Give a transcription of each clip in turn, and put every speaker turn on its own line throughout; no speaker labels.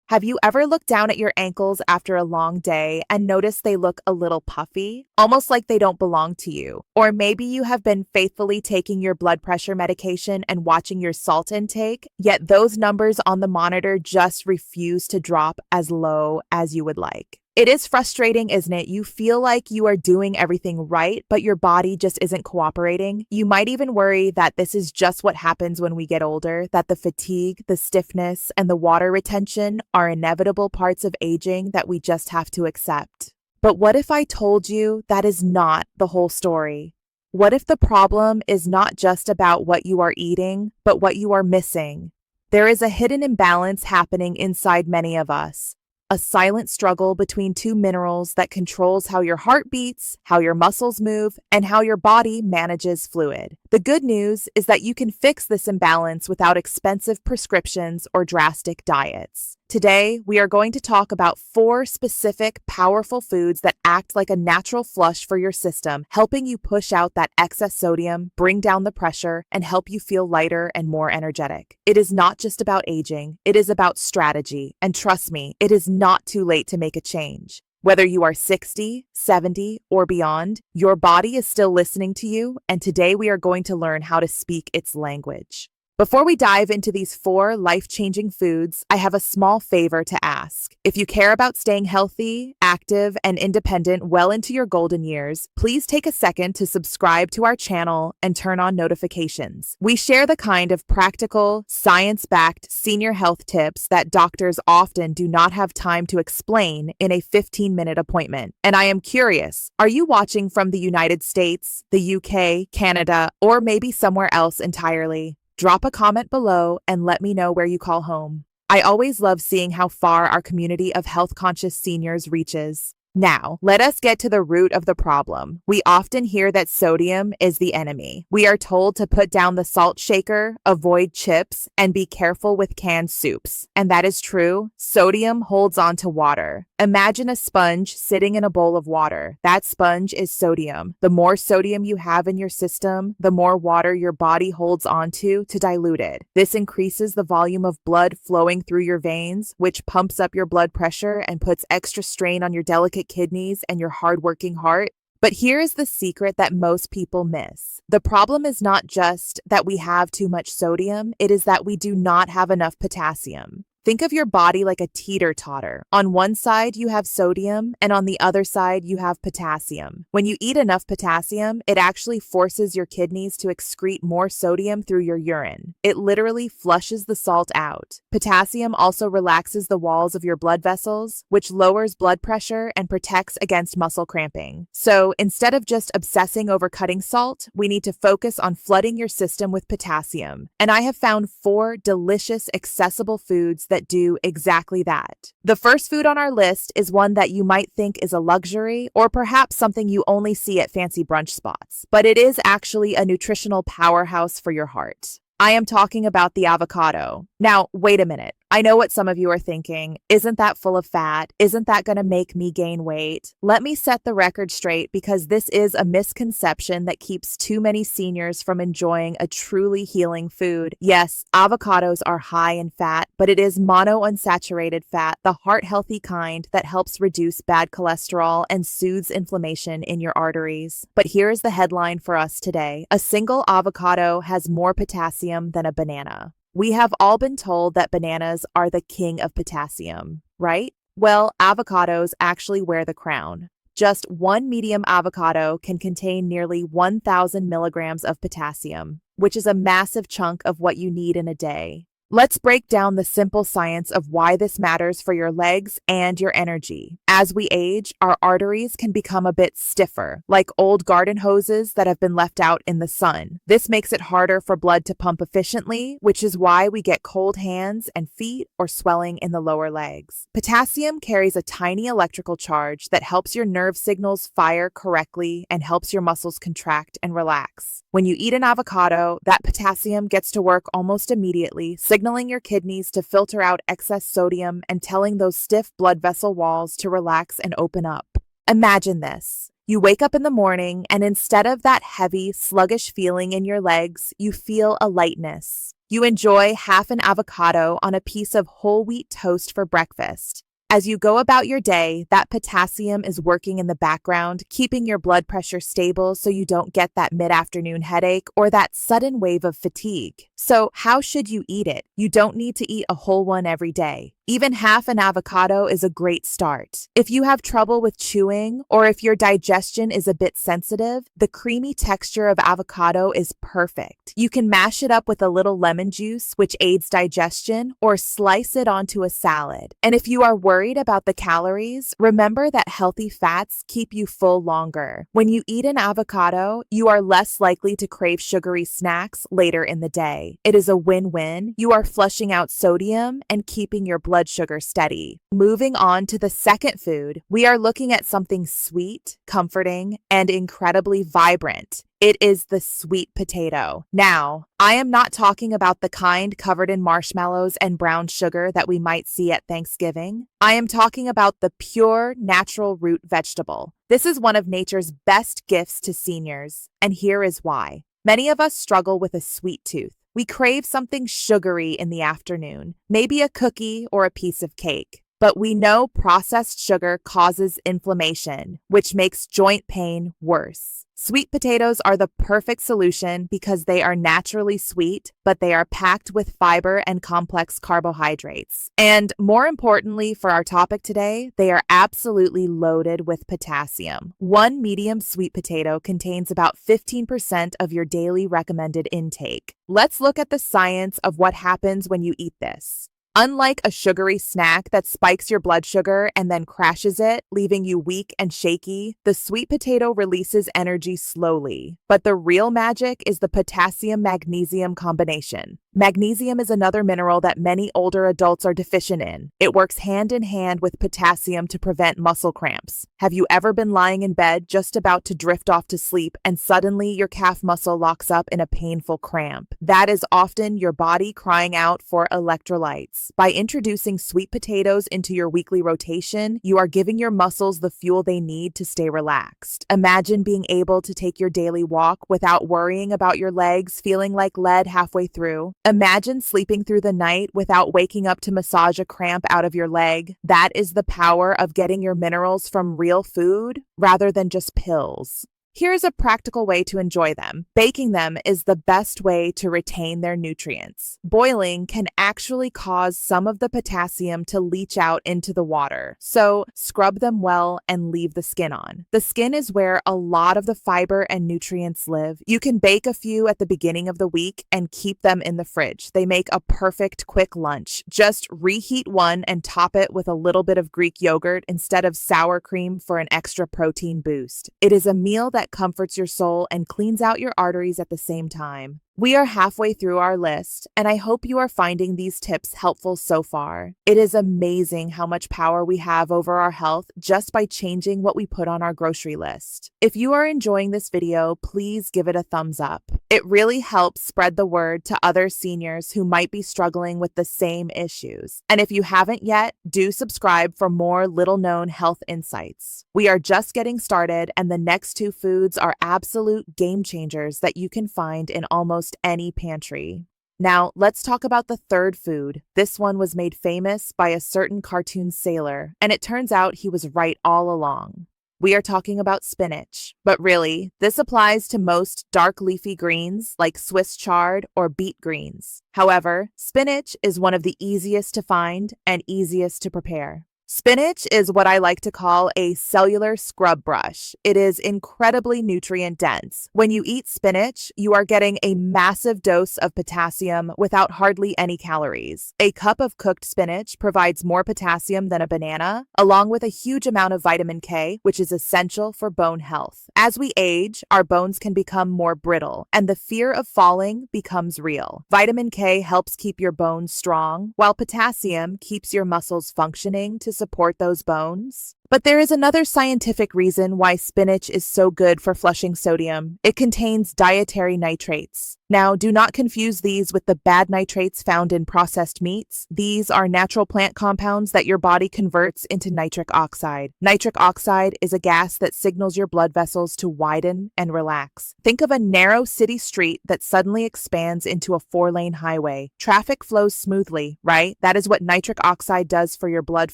Have you ever looked down at your ankles after a long day and noticed they look a little puffy, almost like they don't belong to you? Or maybe you have been faithfully taking your blood pressure medication and watching your salt intake, yet those numbers on the monitor just refuse to drop as low as you would like. It is frustrating, isn't it? You feel like you are doing everything right, but your body just isn't cooperating. You might even worry that this is just what happens when we get older, that the fatigue, the stiffness, and the water retention are inevitable parts of aging that we just have to accept. But what if I told you that is not the whole story? What if the problem is not just about what you are eating, but what you are missing? There is a hidden imbalance happening inside many of us. A silent struggle between two minerals that controls how your heart beats, how your muscles move, and how your body manages fluid. The good news is that you can fix this imbalance without expensive prescriptions or drastic diets. Today, we are going to talk about 4 specific, powerful foods that act like a natural flush for your system, helping you push out that excess sodium, bring down the pressure, and help you feel lighter and more energetic. It is not just about aging, it is about strategy. And trust me, it is not too late to make a change. Whether you are 60, 70, or beyond, your body is still listening to you, and today we are going to learn how to speak its language. Before we dive into these 4 life-changing foods, I have a small favor to ask. If you care about staying healthy, active, and independent well into your golden years, please take a second to subscribe to our channel and turn on notifications. We share the kind of practical, science-backed senior health tips that doctors often do not have time to explain in a 15-minute appointment. And I am curious, are you watching from the United States, the UK, Canada, or maybe somewhere else entirely? Drop a comment below and let me know where you call home. I always love seeing how far our community of health-conscious seniors reaches. Now, let us get to the root of the problem. We often hear that sodium is the enemy. We are told to put down the salt shaker, avoid chips, and be careful with canned soups. And that is true. Sodium holds on to water. Imagine a sponge sitting in a bowl of water. That sponge is sodium. The more sodium you have in your system, the more water your body holds onto to dilute it. This increases the volume of blood flowing through your veins, which pumps up your blood pressure and puts extra strain on your delicate kidneys and your hardworking heart. But here is the secret that most people miss. The problem is not just that we have too much sodium, it is that we do not have enough potassium. Think of your body like a teeter-totter. On one side, you have sodium, and on the other side, you have potassium. When you eat enough potassium, it actually forces your kidneys to excrete more sodium through your urine. It literally flushes the salt out. Potassium also relaxes the walls of your blood vessels, which lowers blood pressure and protects against muscle cramping. So instead of just obsessing over cutting salt, we need to focus on flooding your system with potassium. And I have found 4 delicious, accessible foods that do exactly that. The first food on our list is one that you might think is a luxury or perhaps something you only see at fancy brunch spots, but it is actually a nutritional powerhouse for your heart. I am talking about the avocado. Now, wait a minute. I know what some of you are thinking. Isn't that full of fat? Isn't that going to make me gain weight? Let me set the record straight because this is a misconception that keeps too many seniors from enjoying a truly healing food. Yes, avocados are high in fat, but it is monounsaturated fat, the heart-healthy kind that helps reduce bad cholesterol and soothes inflammation in your arteries. But here is the headline for us today. A single avocado has more potassium than a banana. We have all been told that bananas are the king of potassium, right? Well, avocados actually wear the crown. Just one medium avocado can contain nearly 1,000 milligrams of potassium, which is a massive chunk of what you need in a day. Let's break down the simple science of why this matters for your legs and your energy. As we age, our arteries can become a bit stiffer, like old garden hoses that have been left out in the sun. This makes it harder for blood to pump efficiently, which is why we get cold hands and feet or swelling in the lower legs. Potassium carries a tiny electrical charge that helps your nerve signals fire correctly and helps your muscles contract and relax. When you eat an avocado, that potassium gets to work almost immediately, signaling your kidneys to filter out excess sodium and telling those stiff blood vessel walls to relax and open up. Imagine this. You wake up in the morning and instead of that heavy, sluggish feeling in your legs, you feel a lightness. You enjoy half an avocado on a piece of whole wheat toast for breakfast. As you go about your day, that potassium is working in the background, keeping your blood pressure stable so you don't get that mid-afternoon headache or that sudden wave of fatigue. So, how should you eat it? You don't need to eat a whole one every day. Even half an avocado is a great start. If you have trouble with chewing or if your digestion is a bit sensitive, the creamy texture of avocado is perfect. You can mash it up with a little lemon juice, which aids digestion, or slice it onto a salad. And if you are worried about the calories, remember that healthy fats keep you full longer. When you eat an avocado, you are less likely to crave sugary snacks later in the day. It is a win-win. You are flushing out sodium and keeping your blood sugar steady. Moving on to the second food, we are looking at something sweet, comforting, and incredibly vibrant. It is the sweet potato. Now, I am not talking about the kind covered in marshmallows and brown sugar that we might see at Thanksgiving. I am talking about the pure, natural root vegetable. This is one of nature's best gifts to seniors, and here is why. Many of us struggle with a sweet tooth. We crave something sugary in the afternoon, maybe a cookie or a piece of cake. But we know processed sugar causes inflammation, which makes joint pain worse. Sweet potatoes are the perfect solution because they are naturally sweet, but they are packed with fiber and complex carbohydrates. And more importantly for our topic today, they are absolutely loaded with potassium. One medium sweet potato contains about 15% of your daily recommended intake. Let's look at the science of what happens when you eat this. Unlike a sugary snack that spikes your blood sugar and then crashes it, leaving you weak and shaky, the sweet potato releases energy slowly. But the real magic is the potassium-magnesium combination. Magnesium is another mineral that many older adults are deficient in. It works hand in hand with potassium to prevent muscle cramps. Have you ever been lying in bed just about to drift off to sleep and suddenly your calf muscle locks up in a painful cramp? That is often your body crying out for electrolytes. By introducing sweet potatoes into your weekly rotation, you are giving your muscles the fuel they need to stay relaxed. Imagine being able to take your daily walk without worrying about your legs feeling like lead halfway through. Imagine sleeping through the night without waking up to massage a cramp out of your leg. That is the power of getting your minerals from real food rather than just pills. Here's a practical way to enjoy them. Baking them is the best way to retain their nutrients. Boiling can actually cause some of the potassium to leach out into the water, so scrub them well and leave the skin on. The skin is where a lot of the fiber and nutrients live. You can bake a few at the beginning of the week and keep them in the fridge. They make a perfect quick lunch. Just reheat one and top it with a little bit of Greek yogurt instead of sour cream for an extra protein boost. It is a meal that comforts your soul and cleans out your arteries at the same time. We are halfway through our list, and I hope you are finding these tips helpful so far. It is amazing how much power we have over our health just by changing what we put on our grocery list. If you are enjoying this video, please give it a thumbs up. It really helps spread the word to other seniors who might be struggling with the same issues. And if you haven't yet, do subscribe for more little-known health insights. We are just getting started, and the next two foods are absolute game changers that you can find in almost any pantry. Now, let's talk about the third food. This one was made famous by a certain cartoon sailor, and it turns out he was right all along. We are talking about spinach. But really, this applies to most dark leafy greens like Swiss chard or beet greens. However, spinach is one of the easiest to find and easiest to prepare. Spinach is what I like to call a cellular scrub brush. It is incredibly nutrient dense. When you eat spinach, you are getting a massive dose of potassium without hardly any calories. A cup of cooked spinach provides more potassium than a banana, along with a huge amount of vitamin K, which is essential for bone health. As we age, our bones can become more brittle, and the fear of falling becomes real. Vitamin K helps keep your bones strong, while potassium keeps your muscles functioning to support those bones. But there is another scientific reason why spinach is so good for flushing sodium. It contains dietary nitrates. Now, do not confuse these with the bad nitrates found in processed meats. These are natural plant compounds that your body converts into nitric oxide. Nitric oxide is a gas that signals your blood vessels to widen and relax. Think of a narrow city street that suddenly expands into a 4-lane highway. Traffic flows smoothly, right? That is what nitric oxide does for your blood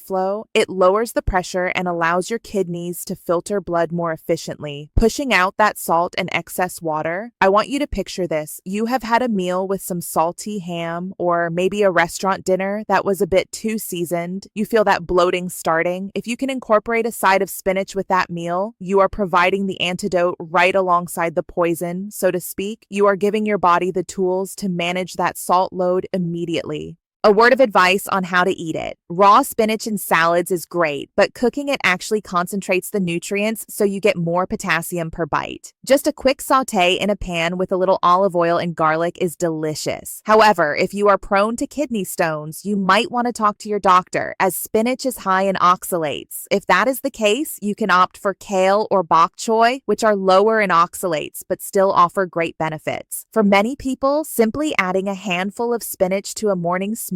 flow. It lowers the pressure and allows your kidneys to filter blood more efficiently, pushing out that salt and excess water. I want you to picture this. You have had a meal with some salty ham or maybe a restaurant dinner that was a bit too seasoned. You feel that bloating starting. If you can incorporate a side of spinach with that meal, you are providing the antidote right alongside the poison, so to speak. You are giving your body the tools to manage that salt load immediately. A word of advice on how to eat it. Raw spinach in salads is great, but cooking it actually concentrates the nutrients so you get more potassium per bite. Just a quick saute in a pan with a little olive oil and garlic is delicious. However, if you are prone to kidney stones, you might want to talk to your doctor, as spinach is high in oxalates. If that is the case, you can opt for kale or bok choy, which are lower in oxalates but still offer great benefits. For many people, simply adding a handful of spinach to a morning smoothie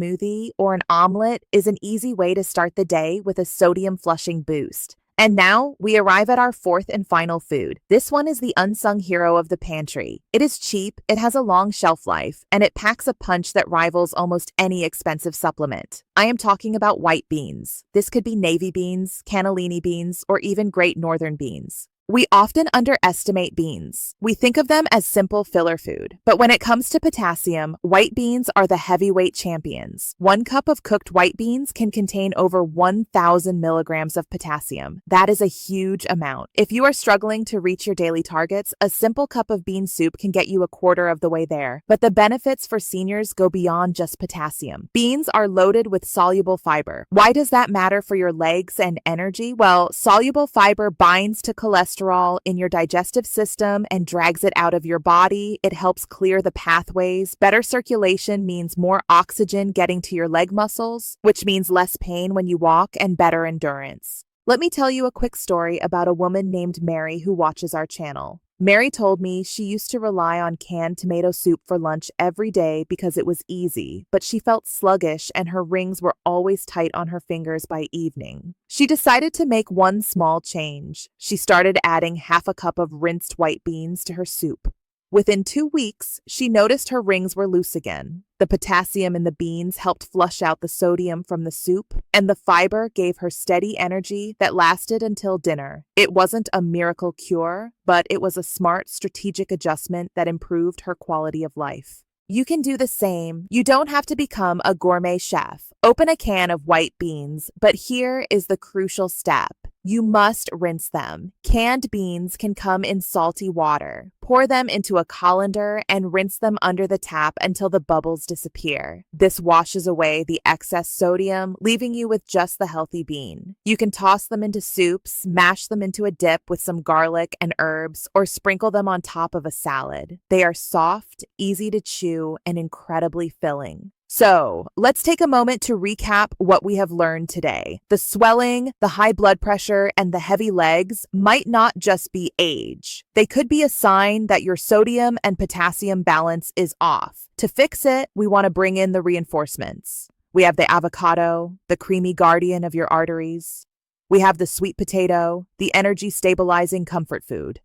or an omelet is an easy way to start the day with a sodium flushing boost. And now we arrive at our fourth and final food. This one is the unsung hero of the pantry. It is cheap, it has a long shelf life, and it packs a punch that rivals almost any expensive supplement. I am talking about white beans. This could be navy beans, cannellini beans, or even Great Northern beans. We often underestimate beans. We think of them as simple filler food. But when it comes to potassium, white beans are the heavyweight champions. 1 cup of cooked white beans can contain over 1,000 milligrams of potassium. That is a huge amount. If you are struggling to reach your daily targets, a simple cup of bean soup can get you a quarter of the way there. But the benefits for seniors go beyond just potassium. Beans are loaded with soluble fiber. Why does that matter for your legs and energy? Well, soluble fiber binds to cholesterol in your digestive system and drags it out of your body. It helps clear the pathways. Better circulation means more oxygen getting to your leg muscles, which means less pain when you walk and better endurance. Let me tell you a quick story about a woman named Mary who watches our channel. Mary told me she used to rely on canned tomato soup for lunch every day because it was easy, but she felt sluggish and her rings were always tight on her fingers by evening. She decided to make one small change. She started adding half a cup of rinsed white beans to her soup. Within 2 weeks, she noticed her rings were loose again. The potassium in the beans helped flush out the sodium from the soup, and the fiber gave her steady energy that lasted until dinner. It wasn't a miracle cure, but it was a smart, strategic adjustment that improved her quality of life. You can do the same. You don't have to become a gourmet chef. Open a can of white beans, but here is the crucial step. You must rinse them. Canned beans can come in salty water. Pour them into a colander and rinse them under the tap until the bubbles disappear. This washes away the excess sodium, leaving you with just the healthy bean. You can toss them into soups, mash them into a dip with some garlic and herbs, or sprinkle them on top of a salad. They are soft, easy to chew, and incredibly filling. So, let's take a moment to recap what we have learned today. The swelling, the high blood pressure, and the heavy legs might not just be age. They could be a sign that your sodium and potassium balance is off. To fix it, we want to bring in the reinforcements. We have the avocado, the creamy guardian of your arteries. We have the sweet potato, the energy-stabilizing comfort food.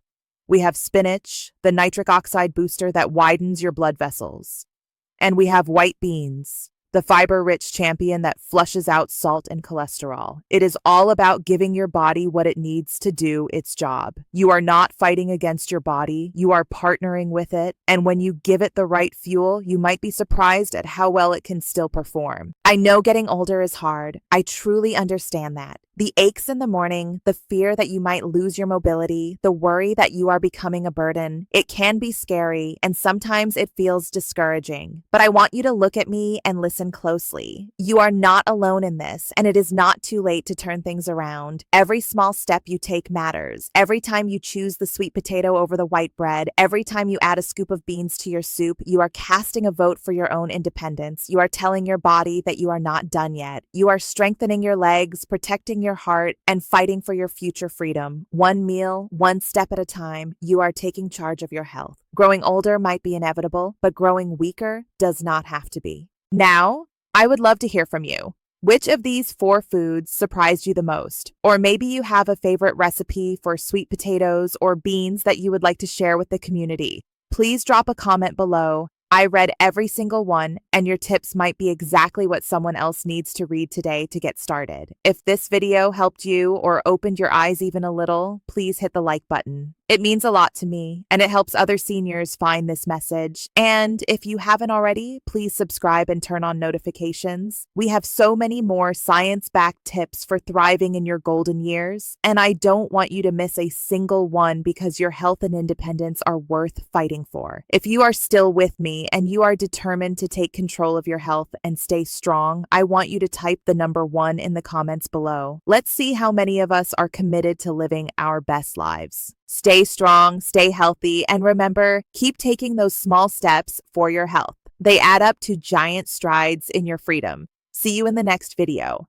We have spinach, the nitric oxide booster that widens your blood vessels. And we have white beans, the fiber-rich champion that flushes out salt and cholesterol. It is all about giving your body what it needs to do its job. You are not fighting against your body, you are partnering with it, and when you give it the right fuel, you might be surprised at how well it can still perform. I know getting older is hard. I truly understand that. The aches in the morning, the fear that you might lose your mobility, the worry that you are becoming a burden, it can be scary, and sometimes it feels discouraging. But I want you to look at me and listen closely. You are not alone in this, and it is not too late to turn things around. Every small step you take matters. Every time you choose the sweet potato over the white bread, every time you add a scoop of beans to your soup, you are casting a vote for your own independence. You are telling your body that you are not done yet. You are strengthening your legs, protecting your heart, and fighting for your future freedom. One meal, one step at a time, you are taking charge of your health. Growing older might be inevitable, but growing weaker does not have to be. Now, I would love to hear from you. Which of these 4 foods surprised you the most? Or maybe you have a favorite recipe for sweet potatoes or beans that you would like to share with the community. Please drop a comment below. I read every single one, and your tips might be exactly what someone else needs to read today to get started. If this video helped you or opened your eyes even a little, please hit the like button. It means a lot to me, and it helps other seniors find this message. And if you haven't already, please subscribe and turn on notifications. We have so many more science-backed tips for thriving in your golden years, and I don't want you to miss a single one because your health and independence are worth fighting for. If you are still with me and you are determined to take control of your health and stay strong, I want you to type the number 1 in the comments below. Let's see how many of us are committed to living our best lives. Stay strong, stay healthy, and remember, keep taking those small steps for your health. They add up to giant strides in your freedom. See you in the next video.